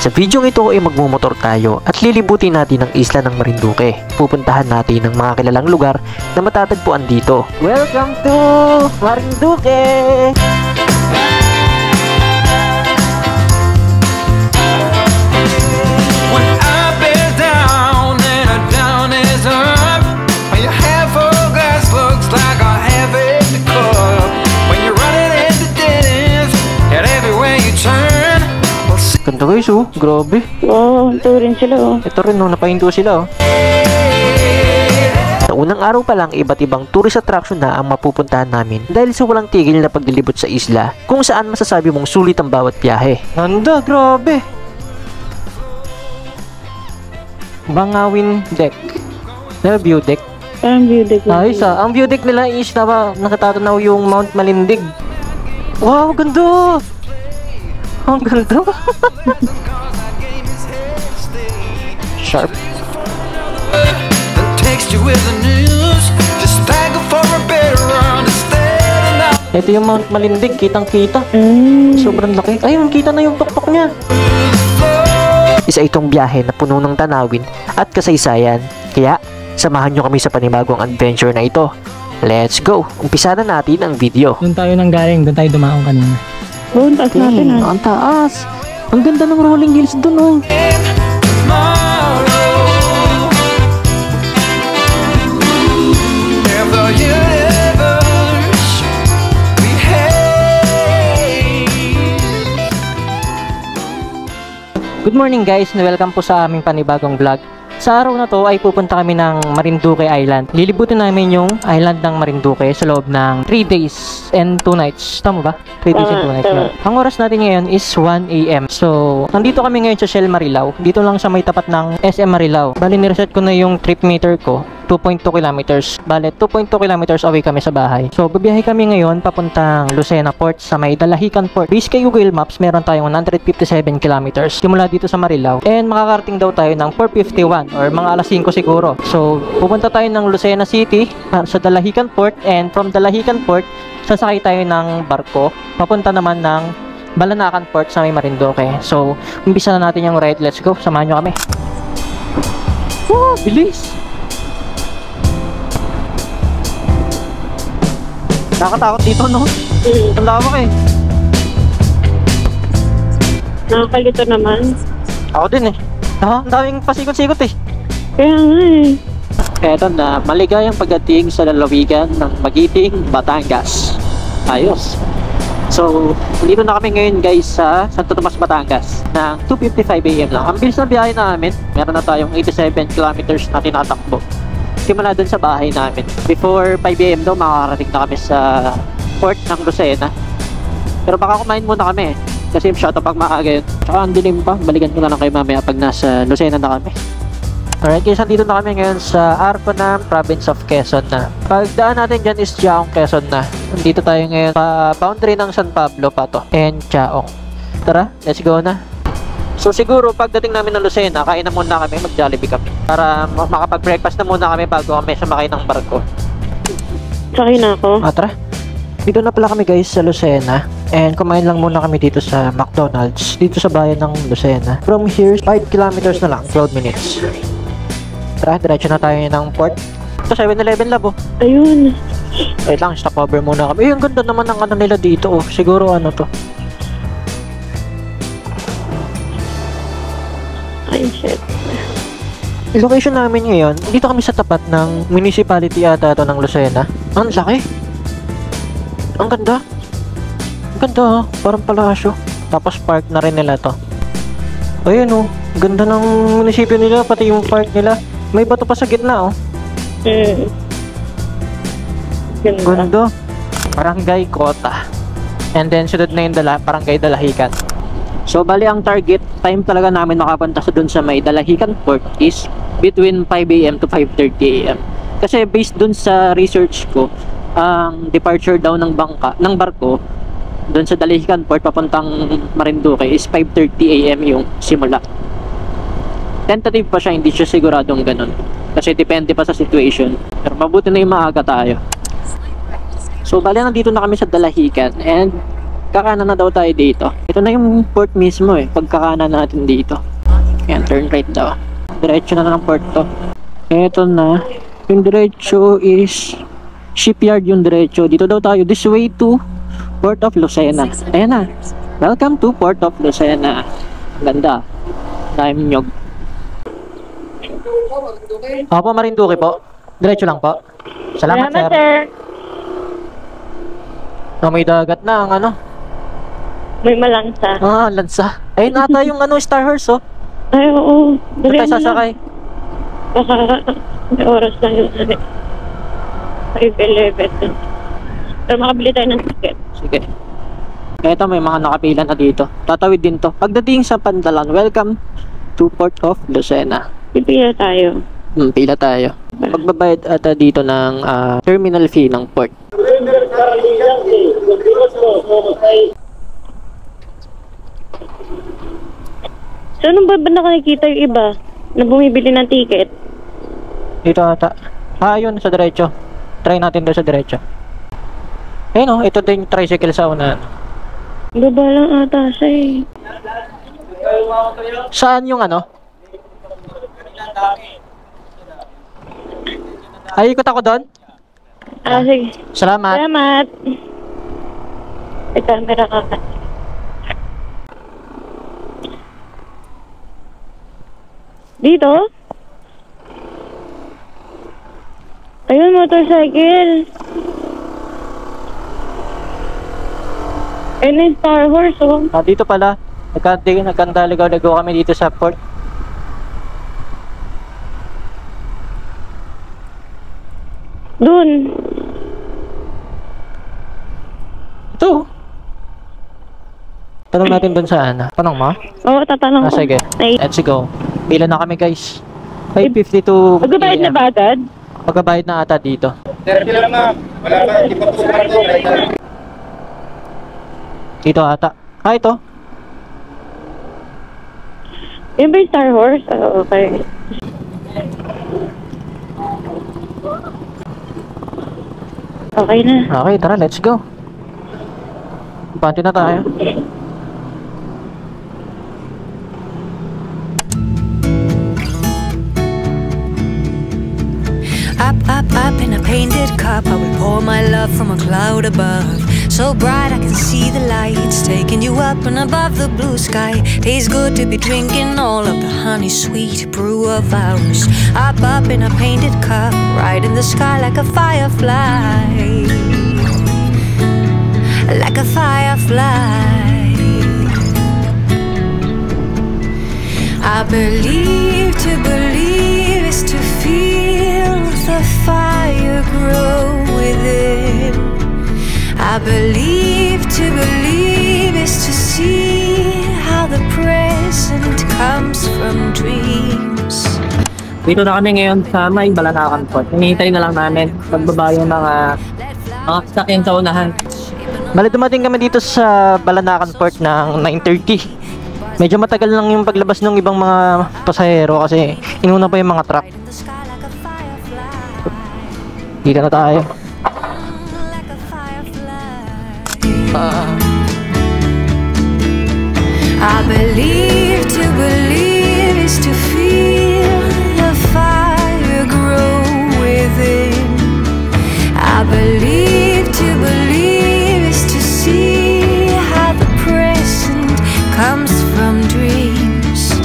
Sa video ito ay magmumotor tayo at lilibutin natin ang isla ng Marinduque. Pupuntahan natin ang mga kilalang lugar na matatagpuan dito. Welcome to Marinduque! Ganda guys oh, grabe. Oo, ito rin sila oh. Ito rin oh, napahinto sila oh. Sa unang araw pa lang, iba't ibang tourist attraction na ang mapupuntahan namin dahil sa walang tigil na paglilibot sa isla kung saan masasabi mong sulit ang bawat biyahe. Ganda, grabe. Bangawin deck. Na view deck. Parang view deck. Ayos ah, ang view deck nila is nakatatanaw yung Mount Malindig. Wow, ganda. Ang ganda. Sharp. Ito yung Mount Malindig, kitang-kita. Sobrang laki. Ayun, kita na yung tuktok niya. Isa itong biyahe na puno ng tanawin at kasaysayan. Kaya, samahan nyo kami sa panibagong adventure na ito. Let's go! Umpisa na natin ang video. Doon tayo nang galing, doon tayo dumaong kanina. Oo, ang taas natin ah. Ang taas. Ang ganda ng rolling hills dun oh. Good morning guys, na welcome po sa aming panibagong vlog. Sa araw na to ay pupunta kami ng Marinduque Island. Lilibutin namin yung island ng Marinduque sa loob ng 3 days and 2 nights. Tama ba? 3 days and 2 nights. Ang oras natin ngayon is 1 AM. So, nandito kami ngayon sa Shell Marilao. Dito lang sa may tapat ng SM Marilao. Bali, nireset ko na yung trip meter ko. 2.2 kilometers. Bale, 2.2 kilometers away kami sa bahay. So, babiyahe kami ngayon papuntang Lucena Port sa may Dalahican Port. Based kay Google Maps, meron tayong 157 kilometers simula dito sa Marilao. And makakarating daw tayo ng 4:51 or mga alas 5 siguro. So, pupunta tayo ng Lucena City sa Dalahican Port, and from Dalahican Port, sasakay tayo ng barko papunta naman ng Balanacan Port sa may Marinduque. So, umpisa na natin yung ride. Let's go. Samahan nyo kami. Oh, bilis! Nakakatakot dito, no? Ang lawak eh. Nakakalito naman. Ako din eh. Ang daming pasikot-sikot eh. Kaya nga eh. Eto na, maligayang pagdating sa lalawigan ng Magiting, Batangas. Ayos. So, dito na kami ngayon guys sa Santo Tomas, Batangas ng 2:55 AM lang. Ang bilis na biyahe namin. Meron na tayong 87 kilometers na tinatakbo. Simula dun sa bahay namin. Before 5 AM daw, makakarating na kami sa port ng Lucena. Pero baka kumain muna kami kasi masyado pag maaga yun. Tsaka ang dilim pa, balikan ko na lang kayo mamaya pag nasa Lucena na kami. Alright guys, nandito na kami ngayon sa Arconam, Province of Quezon na. Pagdaan natin dyan is Chaong, Quezon na. Nandito tayo ngayon sa boundary ng San Pablo pa to. And Chaong. Tara, let's go na. So siguro pagdating namin ng Lucena, kain na muna kami, mag-Jollibee kami. Para makapag-breakfast na muna kami bago kami sumakay ng barko. Sakay na ako. Tara. Dito na pala kami guys sa Lucena. And kumain lang muna kami dito sa McDonald's. Dito sa bayan ng Lucena. From here, 5 kilometers na lang, 12 minutes. Tara, diretso na tayo ng port. Ito, 7-Eleven labo. Ayun. Wait lang, stopover muna kami. Ang ganda naman ng ano nila dito oh. Siguro ano to. Ay, shit. Yung location namin ngayon, dito kami sa tapat ng municipality ata ito ng Lucena. Ang laki. Ang ganda. Ang ganda ha. Parang palasyo. Tapos park na rin nila to. Ayun oh. Ganda ng munisipyo nila. Pati yung park nila. May bato pa sa gitna oh. Ganda. Ganda. Barangay Kota. And then sunod na yung Barangay Dalahican. So bali ang target time talaga namin makapunta sa dun sa may Dalahican Port is between 5 AM to 5:30 AM. Kasi based dun sa research ko, ang departure daw ng barko dun sa Dalahican Port papuntang Marinduque is 5:30 AM yung simula. Tentative pa siya, hindi siya siguradong ganun. Kasi depende pa sa situation. Pero mabuti na yung maaga tayo. So bali nandito na kami sa Dalahican, and Kakanan na daw tayo dito. Ito na yung port mismo eh. Pagkakanan natin dito. Ayan, turn right daw. Diretso na ng port to. Ito na. Yung diretso is shipyard yung diretso. Dito daw tayo. This way to Port of Lucena. Ayan na. Welcome to Port of Lucena. Ganda. Dahil nyog. Opo, Marinduque po. Diretso lang po. Salamat, sir. Oh, may dagat na ang ano. May malangsa. Ah, lansa. Ayun ata yung ano, Star Horse, oh. Ay, oo. Saan tayo sasakay? Baka may oras lang yung 5:11. Pero makabili tayo ng ticket. Sige. Eto, may mga nakapila na dito. Tatawid din to. Pagdating sa Pantalan, welcome to Port of Lucena. Pipila tayo. Pila tayo. Magbabayad ata dito ng terminal fee ng port. So, anong ba nakikita yung iba na bumibili ng ticket? Dito ata. Yun, sa diretso. Try natin doon sa diretso. Ayun, ito din yung tricycle sa una. Baba lang ata siya eh. Saan yung ano? Ay, ikot ako doon? Sige. Salamat. Salamat. May camera ka kasi. Dito? Ayun, motorcycle. Ayun yung Star Horse, oh. Dito pala. Nagkandaligaw-ligaw kami dito sa port. Dun. Ito. Tanong natin dun sa ano. Tanong mo? Oo, tatanong ko. Sige. Ay. Let's go. Pila na kami, guys. 5:52 Magbabayad na ba agad? Magbabayad na ata dito. Wala pa, hindi pa po sumarito. Dito ata. Ito. Yun ba yung Star Horse? Okay. Okay na. Okay, tara, let's go. Pati na tayo. Up in a painted cup, I will pour my love from a cloud above. So bright I can see the lights, taking you up and above the blue sky. Tastes good to be drinking all of the honey sweet brew of ours. Up in a painted cup, right in the sky like a firefly. Like a firefly. I believe to believe is to feel the fire grow within. I believe to believe is to see how the present comes from dreams. Dito na kami ngayon sa may Balanakan Port. Hinihintay na lang namin pagbaba yung mga sasakyan sa unahan. Bali, dumating kami dito sa Balanakan Port ng 9:30. Medyo matagal lang yung paglabas ng ibang mga pasahero kasi inuna pa yung mga truck. Dito na tayo. I believe to believe is to feel the fire grow within. I believe to believe is to see how the present comes from dreams.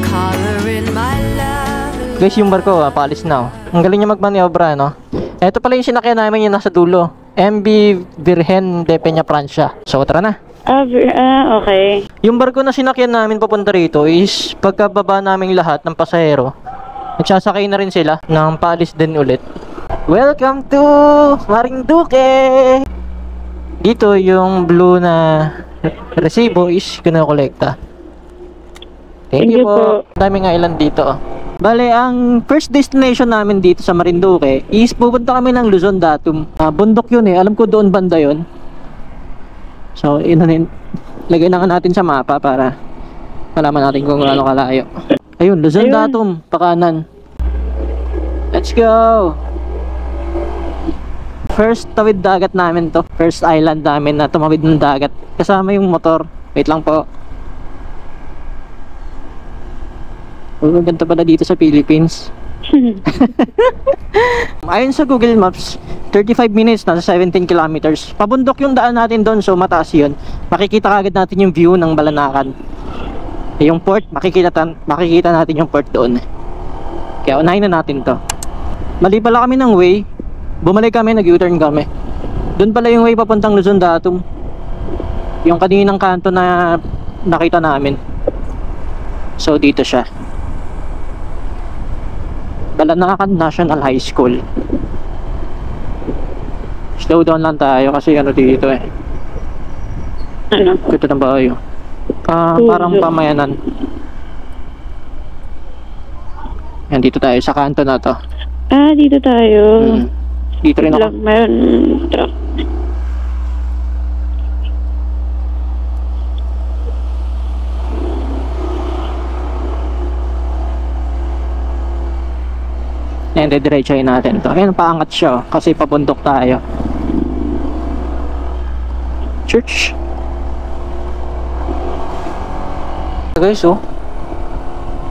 Color in my love. Guys, yung barko, paalis na. Ang galing niya magmaniobra, no? Ito pala yung sinakyan namin, yung nasa dulo. MV Virgen de Peña, Francia. So, tara na. Okay. Yung barko na sinakyan namin papunta rito is pagkababa naming lahat ng pasahero, nagsasakay na rin sila ng paalis din ulit. Welcome to Marinduque! Dito yung blue na resibo is kinokolekta. Thank you po. Daming island dito. Bale, ang first destination namin dito sa Marinduque is pupunta kami ng Luzon Datum. Bundok yun eh. Alam ko doon banda yun. So, lagay na natin sa mapa para malaman natin kung ano kalayo. Ayun, Luzon Datum, pakanan. Let's go! First tawid dagat namin to. First island namin na tumawid ng dagat. Kasama yung motor. Wait lang po. Oh, ganito pala dito sa Philippines. Ayon sa Google Maps, 35 minutes, nasa 17 kilometers. Pabundok yung daan natin doon, so mataas yun. Makikita kagad natin yung view ng Balanakan. Yung port, makikita natin yung port doon. Kaya unahin na natin to. Mali pala kami ng way. Bumalik kami, nag-U-turn kami. Doon pala yung way papuntang Luzon Datum. Yung kaninang kanto na nakita namin. So dito siya. Balanakan National High School. Slow down lang tayo kasi ano dito eh. Ano? Ito na ba yun? Parang pamayanan. Yan, dito tayo sa kanto na to. Dito tayo. Dito rin ako. Mayroon truck. Ayan, didiretsahin natin to. Ayan, paangat siya kasi pabundok tayo. Church. Guys, oh.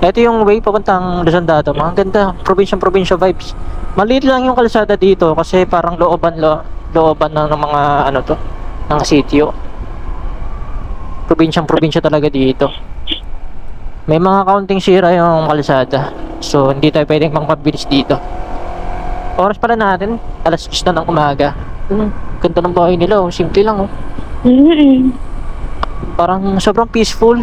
Ito yung way papuntang Luzon Datum. Ang ganda, probinsya vibes. Maliit lang yung kalsada dito kasi parang looban ng mga ano to, ng sitio. Probinsya talaga dito. May mga kaunting sira yung kalsada. So, hindi tayo pwedeng magpabilis dito. Oras pala natin, alas 6 na ng umaga. Ganda ng bahay nila, oh. Simple lang, oh. Parang sobrang peaceful.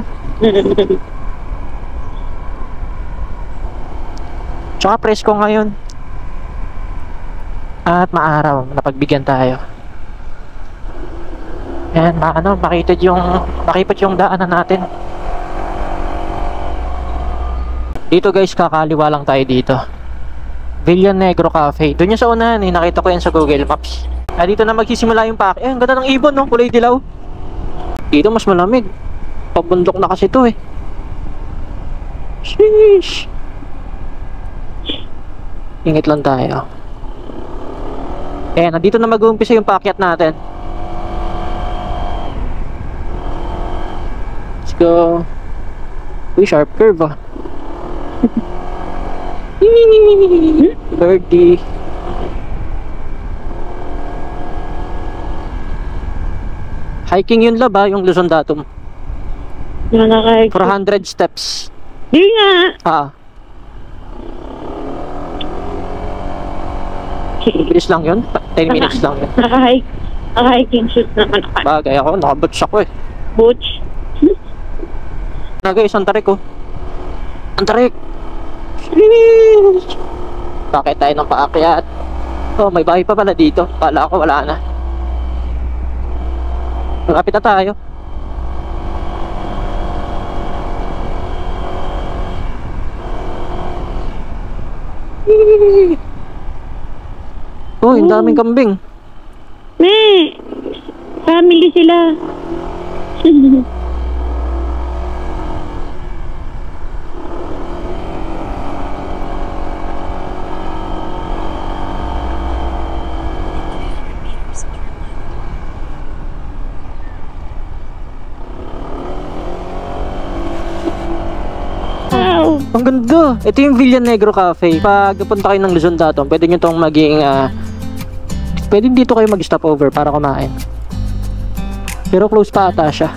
Tsaka presko ngayon. At maaraw, napagbigyan tayo. Yan, makipot yung daanan natin. Dito guys, kakaliwa lang tayo dito. Villa Negro Cafe. Doon yung sa unahan eh, nakita ko yan sa Google Maps. Dito na magsisimula yung pack. Ang ganda ng ibon, no? Kulay dilaw. Dito mas malamig. Pabundok na kasi to eh. Sheesh. Ingit lang tayo. Nandito na mag-uumpisa yung paakyat natin. Let's go. Uy, sharp curve ah. Birdie. Hiking yun laba, yung Luzon Datum. 400 steps. Di nga. Bilis lang yun. 10 minutes lang yun. Naka-hiking shoes naman ako. Bagay ako, nakaboots ako eh. Boots. Guys, ang tarik oh. Ang tarik. Bakit tayo ng paakyat? Oh, may bahay pa pala dito. Kala ako wala na. Malapit na tayo. Oh, ang daming kambing. Family sila. Ang ganda. Ito yung Villa Negro Cafe. Pag punta kayo ng Luzon Datum, pwede nyo itong maging pwede dito kayo mag-stop over para kumain. Pero close pa ata siya.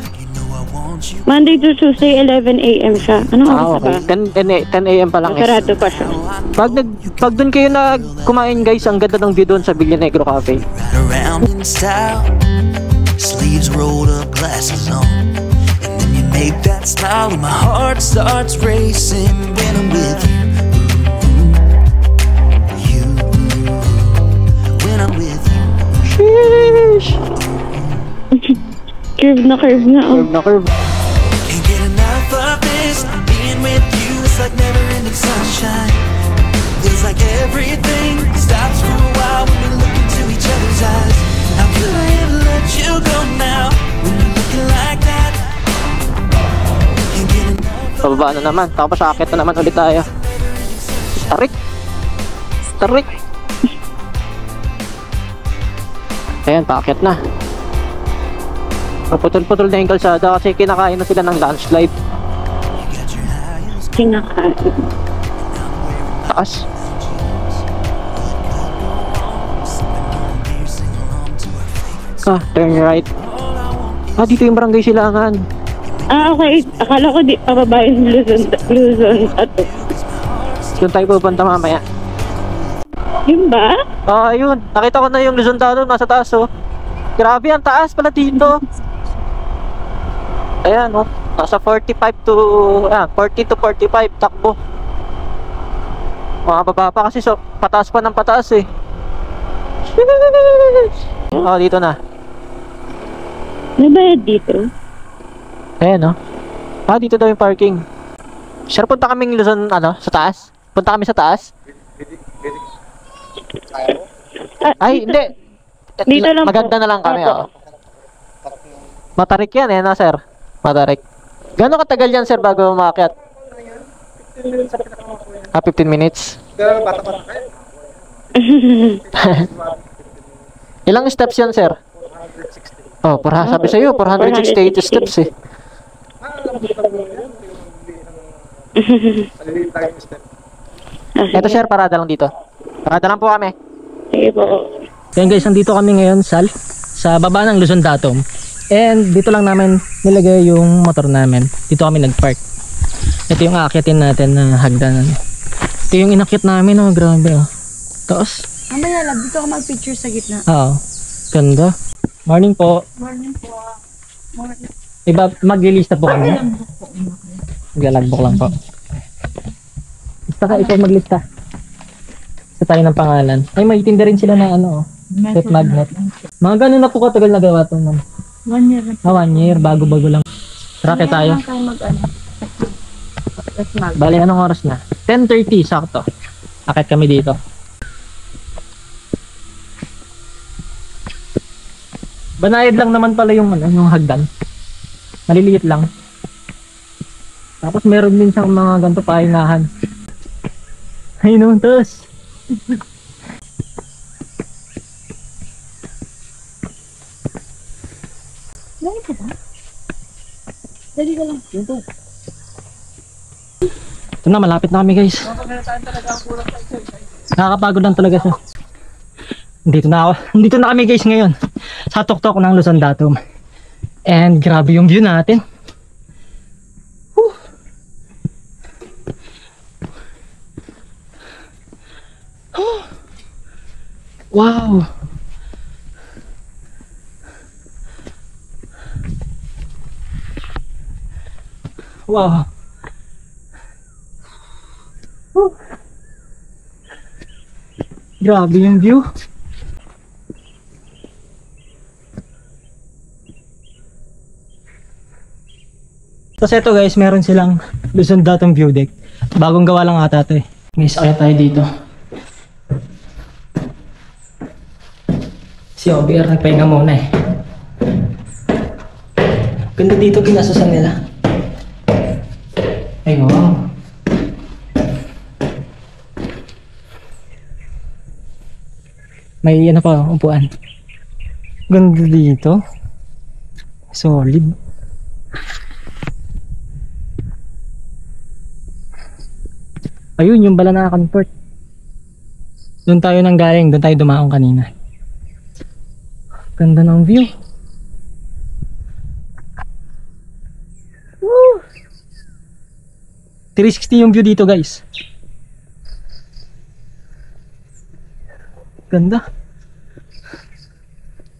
Monday to Tuesday, 11 a.m. siya. Anong oras Okay. ba? 10 a.m. pa lang. Sarado pa siya. Pag doon kayo kumain guys, ang ganda ng view doon sa Villa Negro Cafe. Around in style, sleeves rolled up, glasses on, and then you make that smile and my heart starts racing when I'm with you. When I'm with you. Sheesh. Curve na. Curve na curve. Can't get enough of this. Being with you is like never-ending sunshine. Feels like everything stops for a while when we look into each other's eyes. How could I ever let you go now when you're looking like that? Can't get enough. Pababa na naman. Tapos aakyat na naman ulit tayo. Tarik. Ayan, paakyat na. Putol-putol na yung kalsada kasi kinakain na sila ng landslide. Kinakain. Taas. Turn right. Dito yung barangay Silangan. Okay. Akala ko di pababa yung Luzon. Doon tayo pupunta mamaya. Yun ba? Yun. Nakita ko na yung Luzon Dano nasa taas, oh. Grabe, ang taas pala dito. Ayan, oh. Nasa 40 to 45 takbo. Mga baba pa kasi, so pataas pa ng pataas eh. Dito na. Nabayad dito? Ayan, oh. Dito daw yung parking. Sure, punta kaming Luzon, sa taas? Punta kami sa taas? Ay, hindi. Dito lang maganda po. na lang kami, oh. Matarik yan, sir. Matarik. Gano'ng katagal yan, sir, bago umakyat? 15 minutes. Ilang steps yan, sir? Sabi sa'yo, 468 steps eh. Ito, sir, parada lang dito. Parada lang po kami. Sige po. Yan guys, nandito kami ngayon sa baba ng Luzon Datum. And dito lang namin nilagay yung motor namin. Dito kami nagpark. Ito yung aakyatin natin na hagdanan. Ito yung inakyat namin, oh, grabe, oh. Tapos Mamaya lang, dito ako mag-picture sa gitna. Oo. Ganda. Morning po. Morning po. Morning. Maglilista po kami. Maglalagbook lang po. Basta ka, ikaw maglista. Sa tayo ng pangalan. Ay, may tinda rin sila na set magnet. Mga ganun na po katagal na gawa ito, ma'am. 1 year na po. 1 year, bago-bago lang. Trake tayo. Tayo Let's mag. Bali, anong oras na? 10:30, sakto. Akit kami dito. Banayad lang naman pala yung hagdan. Maliliit lang. Tapos meron din siyang mga ganito pahingahan. Ay no, tos. Dali ka ba? Dali ka lang. Ito na, malapit na kami guys. Nakakapagod lang talaga siya. Dito na kami guys ngayon. Sa tuktok ng Luzon Datum. And grabe yung view natin. Whew. Oh. Wow. Wow. Whew. Grabe yung view. Tapos ito guys, meron silang Luzon Datum view deck. Bagong gawa lang ata ito eh. Guys, akit tayo dito. Si OBR nagpahinga muna eh. Ganda dito pinasusan nila. Ay wow. May pa, upuan. Ganda dito. Solid. Ayun, yung Balanacan Port. Doon tayo nang galing, doon tayo dumaong kanina. Ganda ng view. Woo! 360 yung view dito guys. Ganda.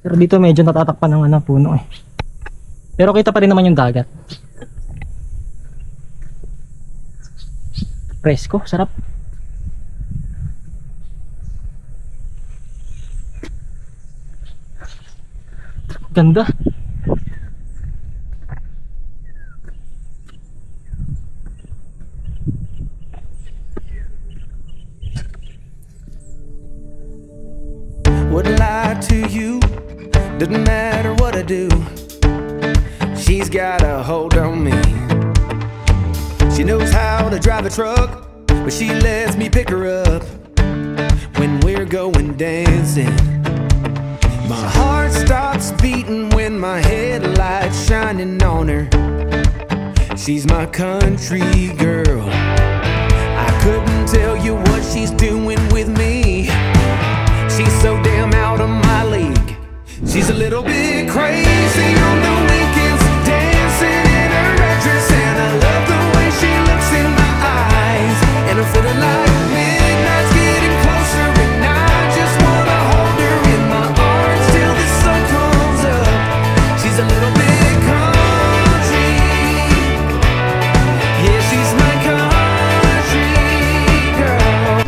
Pero dito medyo natatakpan ng puno eh. Pero kita pa rin naman yung dagat. Presko, sarap. Ganda. Wouldn't lie to you, doesn't matter what I do. She's got a hold on me. She knows how to drive a truck, but she lets me pick her up when we're going dancing. My heart stops beating when my headlights shining on her. She's my country girl. I couldn't tell you what she's doing with me. She's so damn out of my league. She's a little bit crazy on the weekends, dancing in her red dress, and I love the way she looks in my eyes. And I'm feeling like midnight's getting closer, and I just wanna hold her in my arms till the sun comes up. She's a little bit country. Yeah, she's my country girl.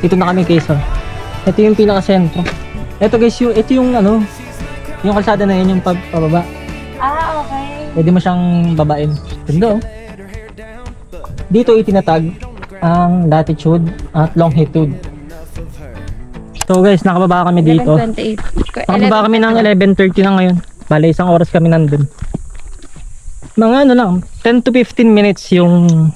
Dito na kami, Quezon. Ito yung pinaka-sentro. Ito guys, ito yung ano, yung kalsada na yun, yung pababa. Ah, okay. Pwede mo siyang babain. Ganda, oh. Dito itinatag ang latitude at longitude. So guys, nakababa kami dito. 11:28. Nakababa kami ng 11:30 na ngayon. Bale, isang oras kami nandun. Mga ano lang, 10 to 15 minutes yung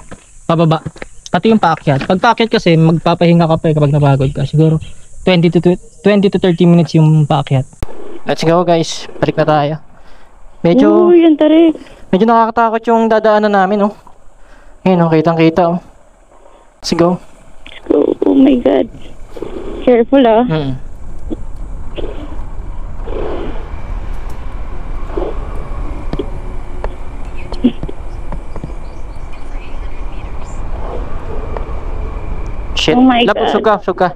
pababa. Pati yung paakyat. Pag paakyat kasi, magpapahinga ka pa kapag napagod ka. Siguro 20 to 30 minutes yung paakyat. Let's go guys, balik na tayo. Medyo Yan tarik. medyo nakakatakot yung dadaanan namin, oh. Ayun, oh, kitang-kita, oh. Let's go. Oh my God. Careful, ah. Shit. Oh my Lap, God. usog ka.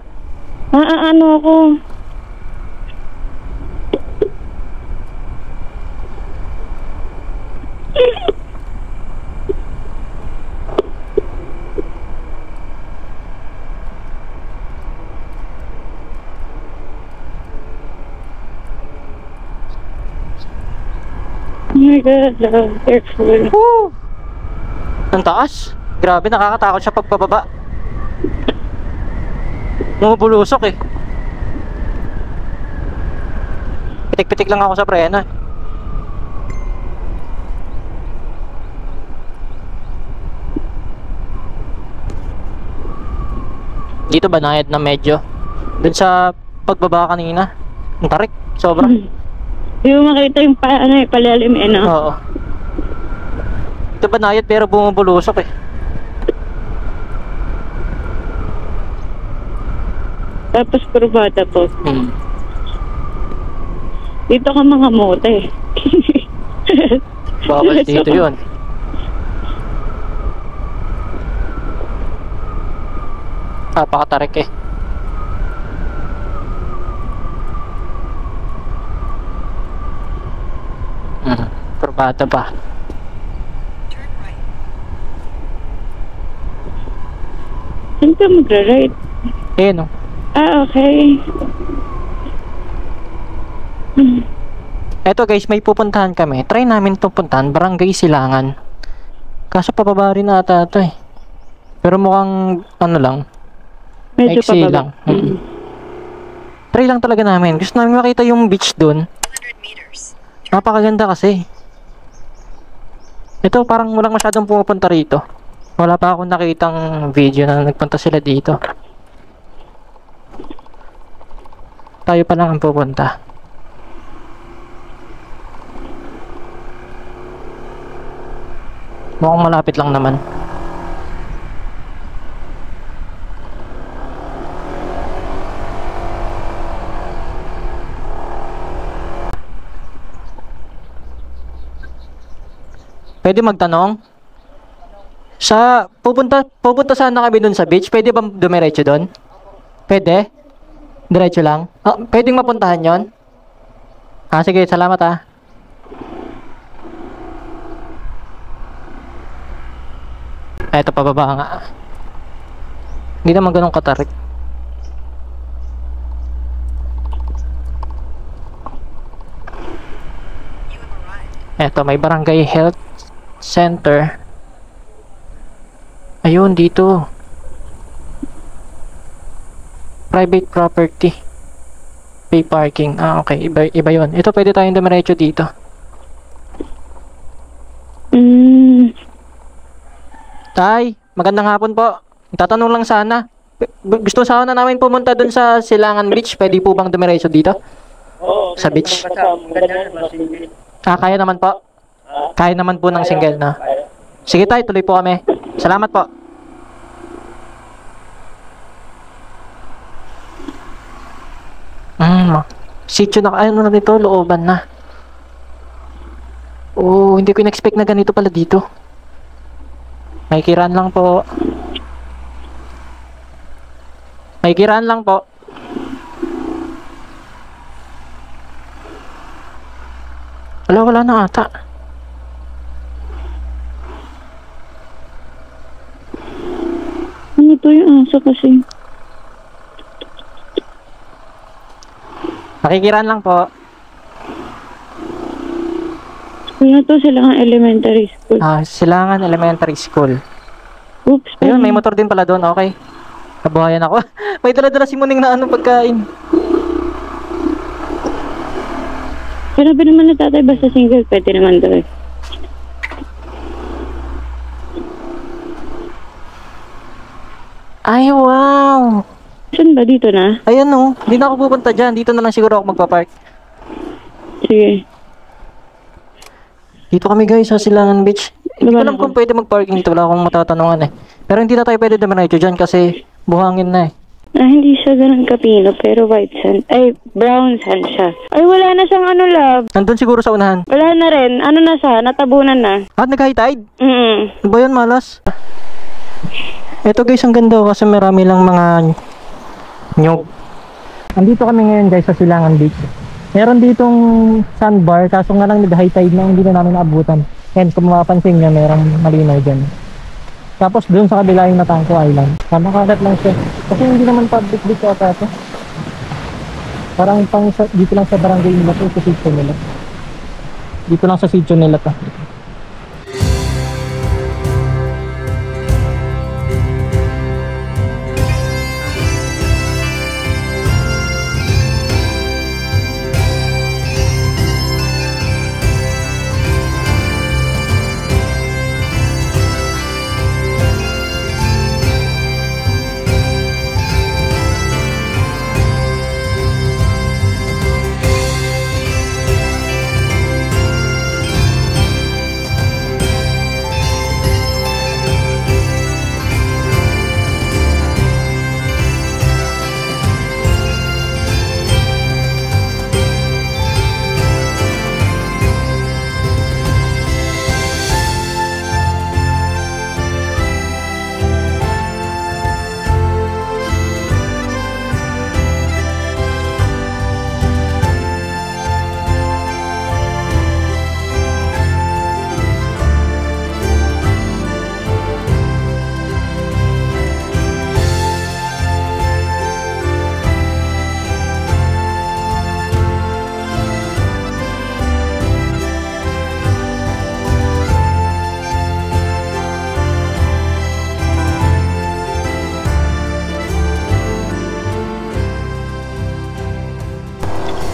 Ano ako? Oh my God, love. Careful. Woo! Ang taas. Grabe, nakakatakot siya pagpababa. Bumubulusok eh. Pitik-pitik lang ako sa preno. Dito banayad na medyo. Dun sa pagbaba kanina, ang tarik, sobra. Hindi mo makita yung palalim, no? Oo. Dito banayad pero bumubulusok eh. Tapos kurbada po. Dito ka mga mote. Bawal dito yun. Napakatarik eh. Kurbada pa. Saan ka magra-ride? Ayun, oh. Ah, okay. Eto guys, may pupuntahan kami. Try namin itong puntahan, Barangay Silangan. Kaso pababa rin ata ito eh. Pero mukhang ano lang, Medyo exi pababa. lang. Try lang talaga namin. Gusto namin makita yung beach dun. Napakaganda kasi. Ito parang walang masyadong pumupunta rito. Wala pa akong nakitang video na nagpunta sila dito. Tayo pa lang ang pupunta. Mukhang malapit lang naman. Pwede magtanong? Sa pupunta sana kami dun sa beach. Pwede ba dumiretso dun? Pwede? Diretso lang? Ah, pwedeng mapuntahan yon? Ah, sige, salamat ah. Eto, pababa nga. Hindi naman ganun katarik. Eto, may Barangay Health Center. Ayun, dito. Private property. Pay parking. Ah, okay. Iba yun. Ito, pwede tayong dumiretso dito. Tay, magandang hapon po. Tatanong lang sana. Gusto sana namin pumunta dun sa Silangan Beach. Pwede po bang dumiretso dito? Oo, sa beach. Kaya naman po. Kaya naman po ng single na. Sige tayo, tuloy po kami. Salamat po. Sitio na, ano na dito, looban na. Oh, hindi ko in-expect na ganito pala dito. May kiraan lang po. May kiraan lang po. Wala na ata. Ano to yung aso kasi? Nakikiraan lang po. School na to, Silangan Elementary School. Silangan Elementary School. Oops. Ayun, may motor din pala doon. Okay. Nabuhayan ako. May dala-dala si Muning na pagkain. Pero ba naman na tatay, basta single, pwede naman daw eh. Ay, wow! Saan ba? Dito na? Ayan o. Hindi na ako pupunta dyan. Dito na lang siguro ako magpapark. Sige. Dito kami guys sa Silangan Beach. Hindi ko Diba alam kung pwede mag-parking dito. Wala akong matatanungan eh. Pero hindi na tayo pwede dumiretso dyan kasi buhangin na eh. Hindi siya ganun kapino, pero white sand. Ay, brown sand siya. Ay, wala na siyang ano, love. Nandun siguro sa unahan. Wala na rin. Ano na siya? Natabunan na. Nag-high tide? Mm. Ano ba yun, malas? Ito guys, ang ganda kasi marami lang mga nyog. Andito kami ngayon guys sa Silangan Beach. Meron ditong sandbar, kaso nga lang nag-high tide na, hindi na namin naabutan. And kung mapapansin nyo, merong malinaw dyan. Tapos doon sa kabila yung Natangko Island. Makalat lang siya. Kasi hindi naman public beach ata ito. Parang dito lang sa barangay nila to, sa sitio nila. Dito lang sa sitio nila to.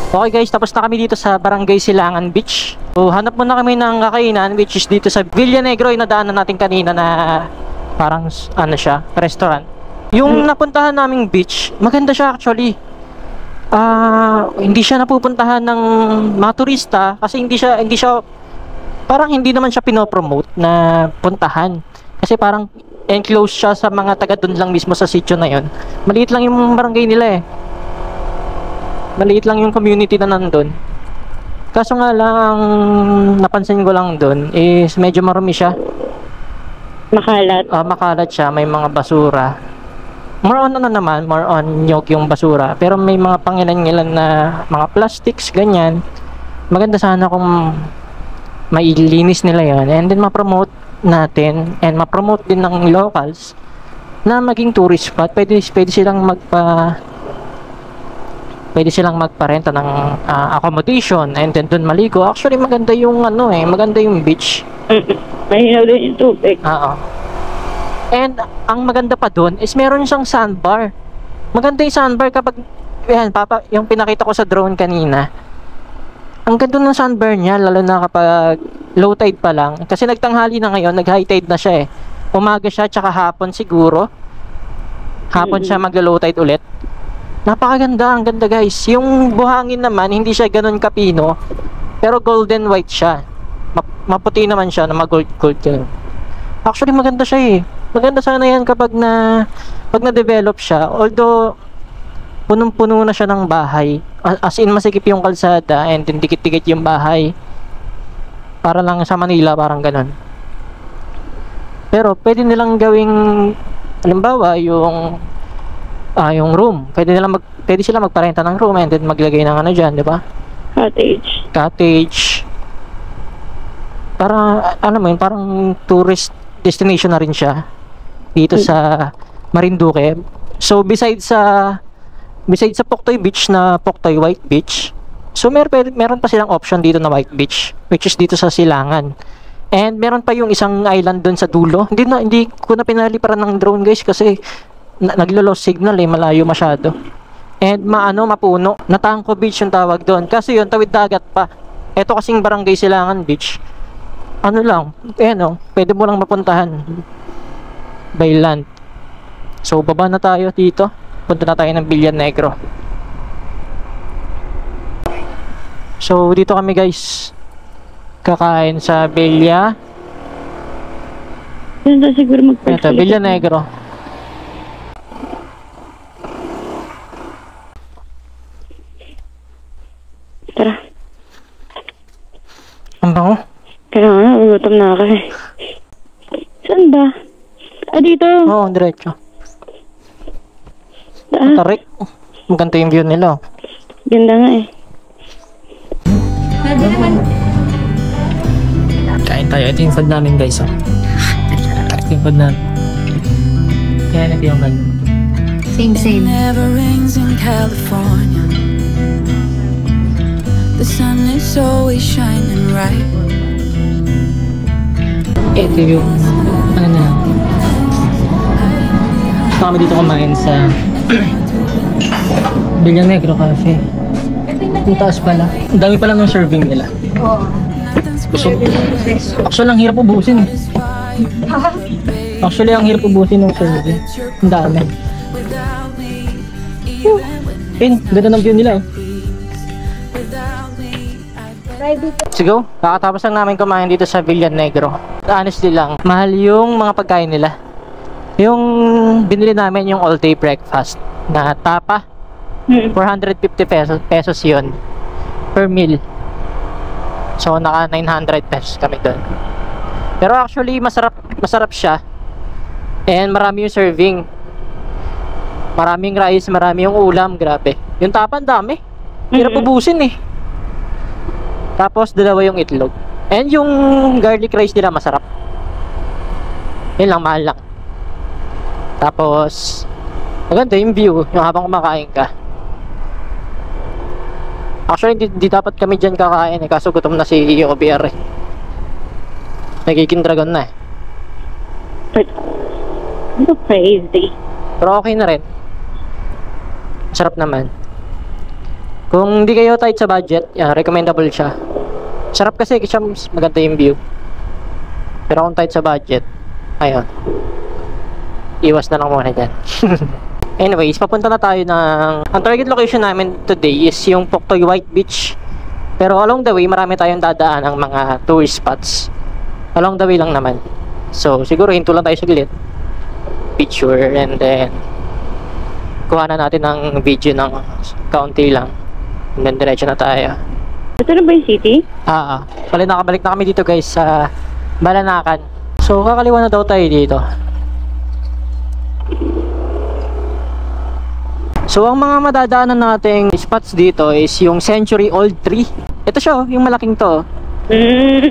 Okay guys, tapos na kami dito sa Barangay Silangan Beach. So, hanap muna kami ng kakainan, which is dito sa Villa Negro, yung nadaanan natin kanina na parang ano siya, restaurant. Yung napuntahan naming beach, maganda siya actually. Hindi siya napupuntahan ng mga turista kasi hindi siya parang hindi naman siya pinopromote na puntahan. Kasi parang enclosed siya sa mga taga doon lang mismo sa sitio na yon. Maliit lang yung barangay nila eh. Maliit lang yung community na nandun. Kaso nga lang, napansin ko lang dun is medyo marumi siya. Makalat. Makalat siya, may mga basura. More on more on nyog yung basura. Pero may mga pangilan-ngilan na mga plastics, ganyan. Maganda sana kung mailinis nila yon and then ma-promote natin and ma-promote din ng locals na maging tourist spot. Pwede silang magparenta ng accommodation and then doon maligo. Actually maganda yung maganda yung beach. Mahinaw din yung tubig. And ang maganda pa doon is meron siyang sandbar. Maganda yung sandbar kapag yung pinakita ko sa drone kanina. Ang ganda ng sandbar niya lalo na kapag low tide pa lang. Kasi nagtanghali na ngayon, nag high tide na siya eh. Umaga siya tsaka hapon siguro. Hapon siya maglo-low tide ulit. Napakaganda, ang ganda guys. Yung buhangin naman, hindi siya ganun kapino, pero golden white siya. Maputi naman siya na mag-gold ganun. Actually maganda siya eh. Maganda sana yan pag na-develop siya. Although punong-puno na siya ng bahay. As in masikip yung kalsada and then dikit-dikit yung bahay. Para lang sa Manila, parang ganun. Pero pwede nilang gawing, halimbawa, yung room. Pwede sila magparenta ng room and then maglagay ng ano dyan, di ba? Cottage. Para, ano mo yun, parang tourist destination na rin siya dito sa Marinduque. So, besides sa Poktoy Beach na Poktoy White Beach, so meron pa silang option dito na White Beach, which is dito sa Silangan. And meron pa yung isang island doon sa dulo. Hindi ko na pinaliparan ng drone guys kasi naglo-lost signal eh, malayo masyado. And mapuno. Natangko Beach yung tawag doon. Kasi yun, tawid dagat pa. Ito kasing Barangay Silangan Beach. Ano lang, pwede mo lang mapuntahan by land. So, baba na tayo dito. Punta na tayo ng Villa Negro. So, dito kami guys kakain sa Villa. Ganda siguro Ito, Villa Negro. Tara. Ang bango. Kaya nga, gutom na ako eh. Saan ba? Dito. Oo, diretso. Tarik. Maganda yung view nila. Ganda nga eh. Kain tayo. Ito yung food namin guys. Ito yung food namin. Kaya ito yung ganda. Same. Never rains in California. The sun is always shining bright. Ito yung Ito kami dito kumain sa Villa Negro Cafe. Yung taas pala. Ang dami pala ng serving nila. Actually, ang hirap ubusin eh. Actually, ang hirap ubusin ng serving. Ang dami. Ganda ng view nila. Sigo, kakatapos lang namin kumain dito sa Villa Negro. Honestly lang, mahal yung mga pagkain nila. Yung binili namin yung all-day breakfast na tapa, 450 pesos yun per meal. So naka 900 pesos kami doon. Pero actually masarap siya. And marami yung serving. Maraming rice, marami yung ulam, grabe. Yung tapa dami. Hirap ubusin eh. Tapos dalawa yung itlog. And yung garlic rice nila masarap. Yun lang, mahal lang. Tapos maganda yung view, yung habang kumakain ka. Actually, di dapat kami dyan kakain eh, kaso gutom na si OBR eh. Nagiging dragon na eh. Ano crazy? Pero okay na rin. Sarap naman. Kung di kayo tight sa budget, recommendable siya. Sarap kasi maganda yung view. Pero kung tight sa budget, ayun, iwas na lang muna dyan. Anyways, papunta na tayo ng... Ang target location namin today is yung Poktoy White Beach. Pero along the way, marami tayong dadaan ang mga tourist spots. Along the way lang naman. So, siguro hinto lang tayo saglit. Picture and then kuha na natin ng video ng kaunti lang. And then diretso na tayo. Ito na ba yung city? Nakabalik na kami dito guys sa Balanakan. So, kakaliwa na daw tayo dito. So, ang mga madadaanan nating spots dito is yung Century Old Tree. Ito siya, yung malaking to.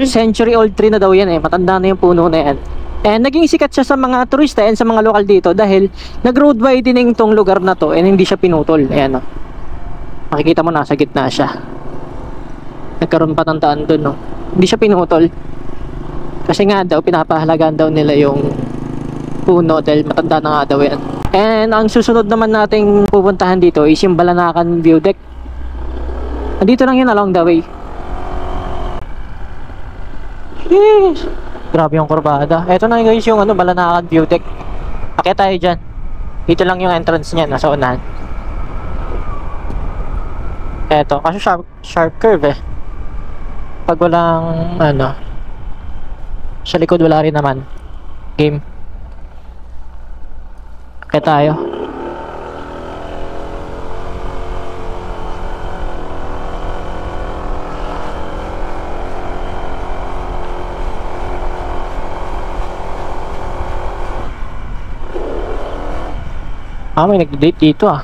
Century Old Tree na daw yan eh. Matanda na yung puno na yan. And naging sikat siya sa mga turista and sa mga lokal dito dahil nag-road widening tong lugar na to and hindi siya pinutol. Ayan o. Makikita mo nasa gitna siya. Nagkaroon pa ng daan dun, no? Hindi siya pinutol. Kasi nga daw, pinapahalagaan daw nila yung puno dahil matanda na nga daw yan. And ang susunod naman nating pupuntahan dito is yung Balanakan View Deck. Nandito lang yun along the way. Yes. Grabe yung kurbada. Eto na guys yung Balanakan View Deck. Akit tayo dyan. Dito lang yung entrance niya, nasa unahan. Eto, kasi sharp curve eh. Pag walang ano, sa likod wala rin naman. Game. Kaya tayo. May nag-date dito ah.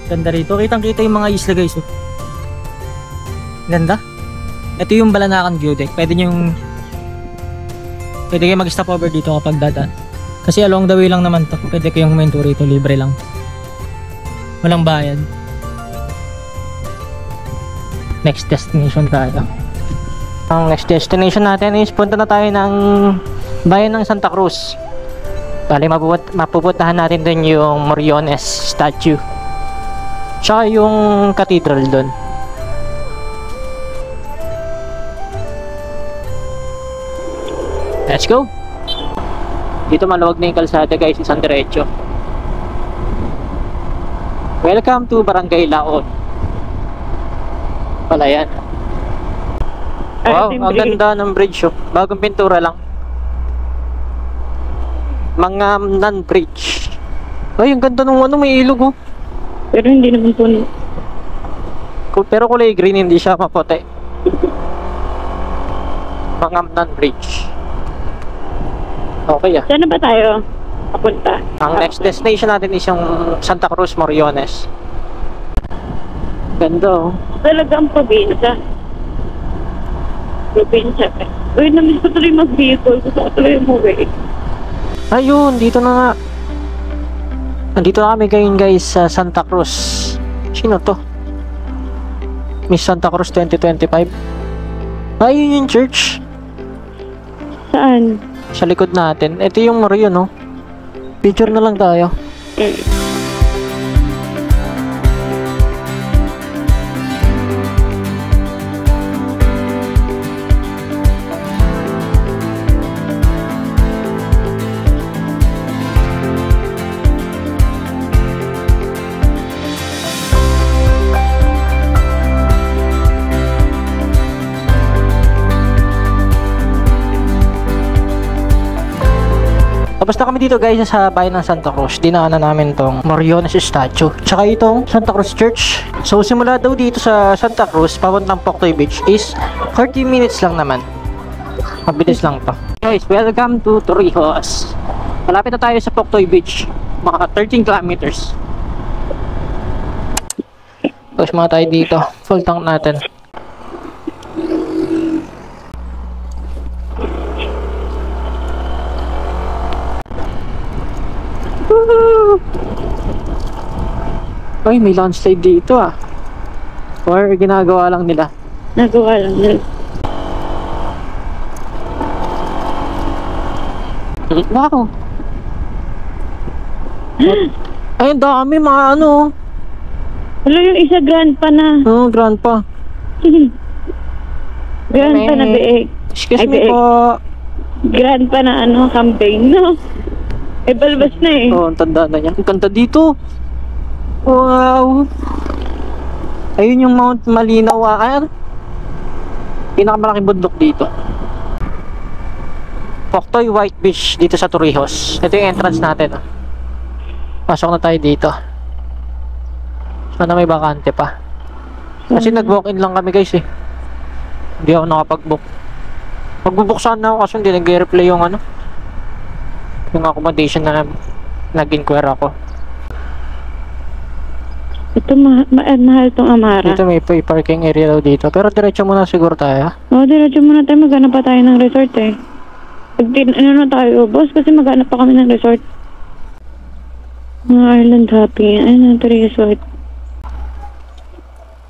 Ganda rito. Kitang-kita yung mga isla guys. Oh. Ganda. Ito yung Balanakan View Deck. Pwede kayo mag-stop over dito kapag dadaan. Kasi along the way lang naman to. Pwede kayong huminto rito. Libre lang. Walang bayad. Next destination tayo. Ang next destination natin is punta na tayo ng bayan ng Santa Cruz. Bali mapupuntahan natin dun yung Moriones statue. Tsaka yung cathedral dun. Let's go! Dito maluwag na yung kalsada guys, isang diretso. Welcome to Barangay Laon. Pala yan. Wow, ang ganda ng bridge oh. Bagong pintura lang. Mangamnan Bridge. Ay, ang ganda nung ano, may ilog oh. Pero hindi naman puno. Pero kulay green, hindi siya maputi. Mangamnan Bridge. Okay ah. Saan na ba tayo papunta? Ang next destination natin is yung Santa Cruz, Moriones. Ganda oh. Talagang probinsya. Probinsya pa. Uy, namiss ko tuloy mag-vehicle. Gusto ko tuloy umuwi. Ayun, dito na nga. Nandito na kami ngayon guys sa Santa Cruz. Sino to? Miss Santa Cruz 2025. Ayun yung church. Saan? Sa likod natin. Ito yung Morio no. Picture na lang tayo. Tapos na kami dito guys sa bayan ng Santa Cruz. Dinaanan namin tong Moriones statue. Tsaka itong Santa Cruz Church. So simula daw dito sa Santa Cruz papuntang Poktoy Beach is 30 minutes lang naman. Mabilis lang to. Guys, welcome to Torrijos. Malapit na tayo sa Poktoy Beach. Mga 13 kilometers. Tapos mga tayo dito. Full tank natin. Ay, may landslide dito ah. Or ginagawa lang nila. Nagawa lang nila. Wow. Ay, ang dami mga ano. Wala yung isa grandpa na. Oh, grandpa. Grandpa na beeg. Excuse Ay, me beeg. po. Grandpa na ano, campaign, no? Eh, balbas na eh. Oh, ang tanda na niya. Ang ganda dito. Wow. Ayun yung Mount Malinaw. Pinakamalaking bundok dito. Poktoy White Beach dito sa Torrijos. Ito yung entrance natin. Pasok na tayo dito. Sana may bakante pa. Kasi nag-walk-in lang kami guys eh. Hindi ako nakapag-book. Magbubook sana ako kasi hindi nag-reply yung ano, yung accommodation na nag-inquire ako. Ito mahal tong Amara. Dito may parking area daw dito. Pero diretso muna siguro tayo. Oo, diretso muna tayo. Maghanap pa tayo ng resort eh. Ano na tayo, boss? Kasi maghanap pa kami ng resort. Mga island hopping. Ayun, Torrijos White.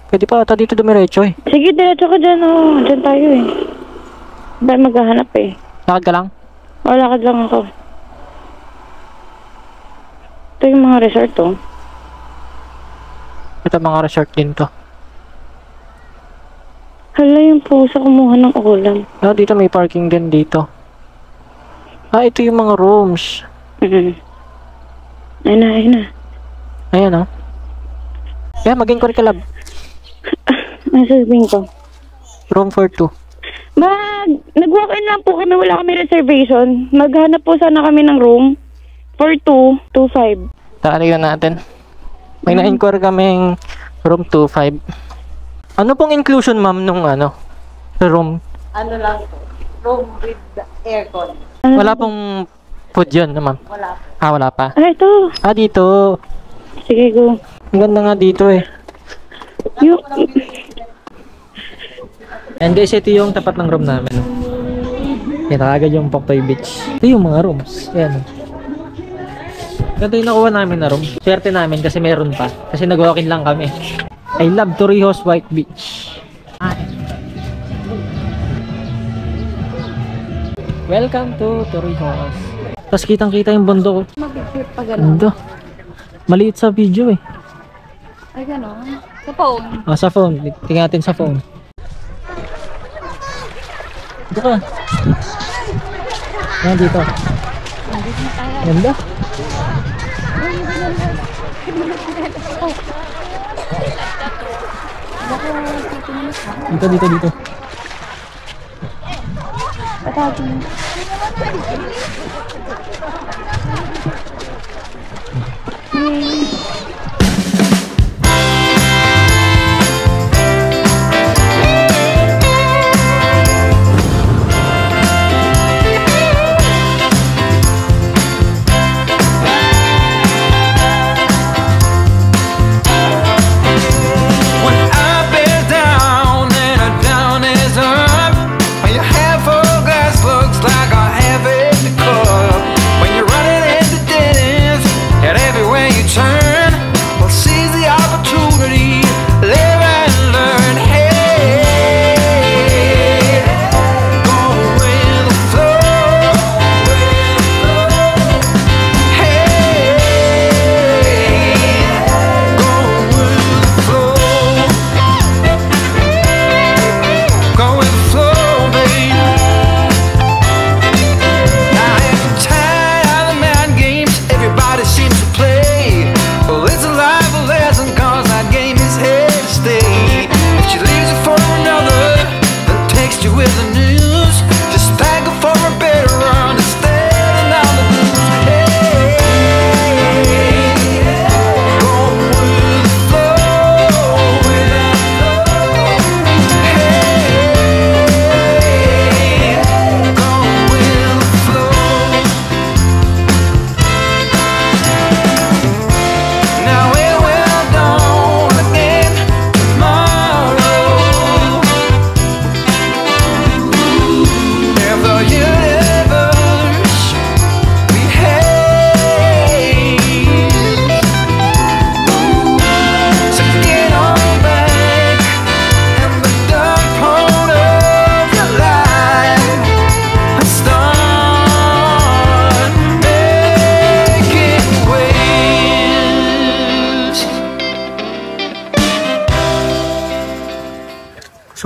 Pwede pa ata dito dumiretso eh. Sige, diretso ka dyan, oh. Dyan tayo eh. Ba't maghahanap eh? Lakad ka lang? O, lakad lang ako. Ito yung mga resort, oh. Ito mga resort din to. Hala, yung pusa kumuha ng ulam. Ah, dito may parking din dito. Ah, ito yung mga rooms. Ayun na, ayun na. Ayan oh. Kaya mag-inquire ka lab. Nasasabihin ko. Room for 2. Nag-walk-in lang po kami, wala kami reservation. Maghanap po sana kami ng room for 225. Tignan natin. May na-inquire kaming room 25. Ano pong inclusion ma'am nung ano? Room? Ano lang po? Room with the aircon. Wala pong food yun ma'am? Wala po. Ah, wala pa. Ah, ito. Ah, dito. Sige, go. Ang ganda nga dito eh. Yung... And guys, ito yung tapat ng room namin. Yan, agad yung Poktoy Beach. Ito yung mga rooms. Ayan. Ito yung nakuha namin na room. Swerte namin kasi meron pa. Kasi nag-walk-in lang kami. I love Torrijos White Beach. Welcome to Torrijos. Tapos kitang-kita yung bundok. Mag-trip pa gano'n. Bundok. Maliit sa video eh. Ay, gano'n. Sa phone. Ah, sa phone. Tingnan natin sa phone. Dito ka. Yan dito. Ganda. Dito.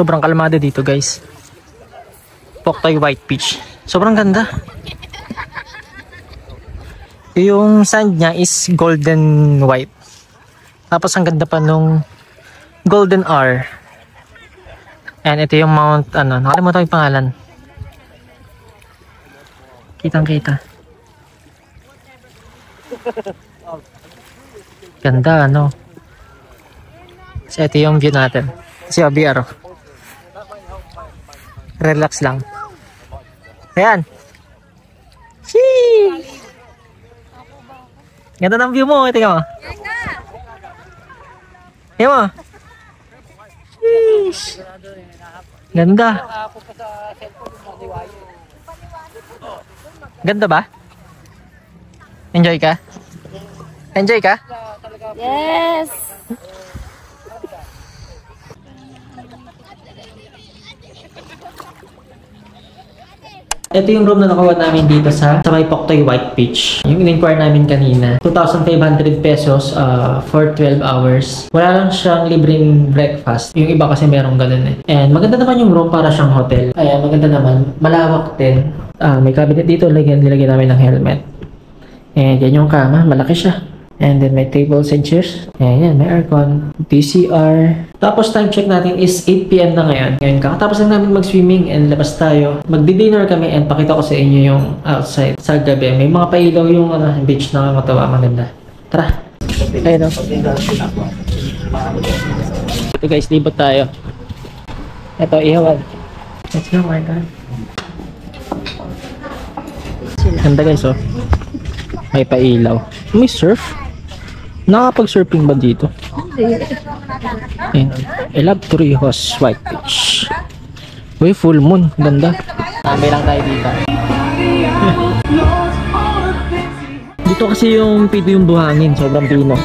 Sobrang kalmado dito guys. Poktoy White Beach. Sobrang ganda. Yung sand niya is golden white. Tapos ang ganda pa nung golden hour. And ito yung Mount, ano, nakalimutan yung pangalan. Kitang-kita. Ganda, ano? So, ito yung view natin. Si OBR. Relax lang. Ayan. Sheesh! Ganda ng view mo. Tingnan mo. Tingnan mo. Sheesh! Ganda. Ganda ba? Enjoy ka? Enjoy ka? Yes! Ito yung room na nakuha namin dito sa May Poktoy White Beach. Yung in-inquire namin kanina. 2,500 pesos for 12 hours. Wala lang siyang libreng breakfast. Yung iba kasi merong ganun eh. And maganda naman yung room para siyang hotel. Ayan, maganda naman. Malawak din. May cabinet dito. Nilagyan namin ng helmet. And yan yung kama. Malaki siya. And then may tables and chairs. Ayan, may aircon. PCR. Tapos time check natin is 8 PM na ngayon. Ngayon, kakatapos lang namin mag-swimming and labas tayo. Magdi-dinner kami and pakita ko sa inyo yung outside sa gabi. May mga pailaw yung beach na nakakatawa. Maganda. Tara! Ayun o. Ito guys, libot tayo. Ito, ihawan. Let's go, my God. Ganda guys oh. May pailaw. May surf. Nakapag-surfing ba dito? Ayun. I love Torrijos White Beach. Uy, full moon. Ganda. Tambay lang tayo dito. Dito kasi yung pito yung buhangin. Sobrang pino.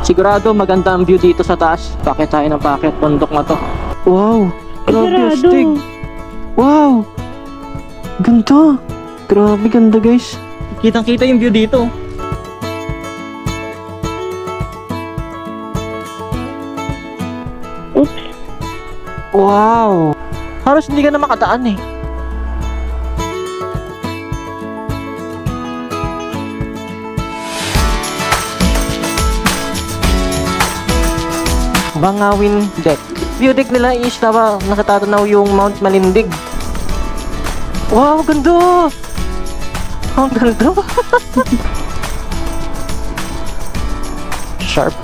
Sigurado maganda ang view dito sa taas. Pakit tayo ng pakit. Bundok na to. Wow! Grabe astig! Wow! Ganda! Grabe ganda guys! Kitang-kita yung view dito. Oops. Wow! Halos hindi ka na makataan eh. Bangawin deck. View deck nila is nakatatanaw yung Mount Malindig. Wow, ganda! Ang ganda! Sharp.